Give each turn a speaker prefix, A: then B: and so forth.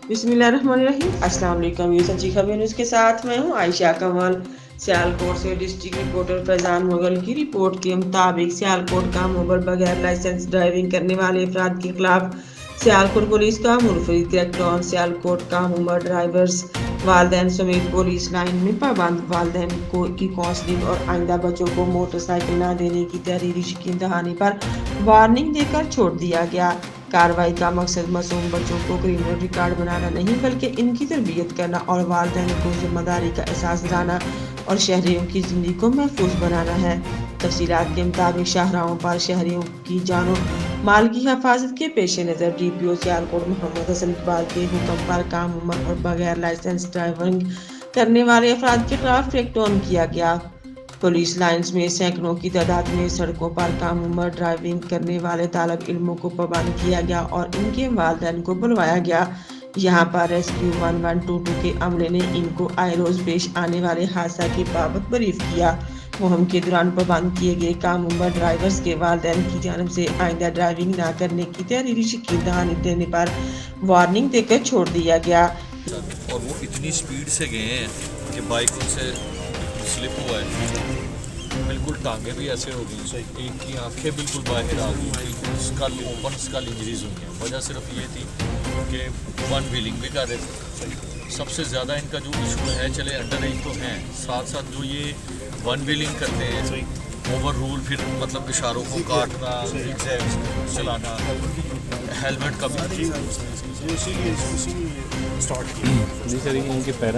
A: बिस्मिल्लाहिर्रहमानिर्रहीम। अस्सलाम वालेकुम। ये सच्ची खबर न्यूज़ के साथ मैं हूँ आयशा कमाल। सियालकोट से डिस्ट्रिक्ट रिपोर्टर फैजान मुगल की रिपोर्ट के मुताबिक सियालकोट का मोबाइल बगैर लाइसेंस ड्राइविंग करने वाले अफराद के खिलाफ सियालकोट पुलिस का मुनफरदी क्रैकडाउन। सियालकोट का उमर ड्राइवर्स वालदैन समेत पुलिस लाइन में पाबंद वालदैन की काउंसलिंग और आइंदा बच्चों को मोटरसाइकिल न देने की तहरीरी यकीन दहानी पर वार्निंग देकर छोड़ दिया गया। कार्रवाई का मकसद मासूम बच्चों को क्रिमिनल रिकॉर्ड बनाना नहीं बल्कि इनकी तरबियत करना और वालिदैन को जिम्मेदारी का एहसास दिलाना और शहरियों की ज़िंदगी को महफूज बनाना है। तफसीलात के मुताबिक शाहराहों पर शहरियों की जानो माल की हिफाजत के पेश नज़र DPO सियालकोट मोहम्मद हसन इकबाल के हुक्म पर काम उम्र और बगैर लाइसेंस ड्राइविंग करने वाले अफराद के खिलाफ क्रैकडाउन किया गया। पुलिस लाइन्स में सैकड़ों की तादाद में सड़कों पर कम उम्र ड्राइविंग करने वाले तालब इल्मों को पाबंद किया गया और इनके वालिदैन को बुलवाया गया। यहाँ पर रेस्क्यू 1122 के अमले ने इनको आए रोज पेश आने वाले हादसा के बाबत ब्रीफ किया। मुहिम के दौरान पाबंद किए गए कम उम्र ड्राइवर्स के वालिदैन की जानिब से आइंदा ड्राइविंग न करने की तहरीरी यकीन दहानी देने पर वार्निंग देकर छोड़ दिया गया।
B: और वो इतनी स्पीड से गए हैं कि बाइक उनसे स्लिप हुआ है, बिल्कुल टांगे भी ऐसे हो गई, एक की आंखें बिल्कुल बाहर आ गई, स्कल ओपन स्कल इंजरीज हुई हैं। वजह सिर्फ ये थी कि वन व्हीलिंग भी कर रहे थे। सबसे ज़्यादा इनका जो इशू है, चले अंडर एज तो हैं, साथ साथ जो ये वन व्हीलिंग करते हैं, ओवर रूल, फिर मतलब इशारों को काटना, चलाना, हेलमेट का भी
C: जी सर, इनके पेरेंट्स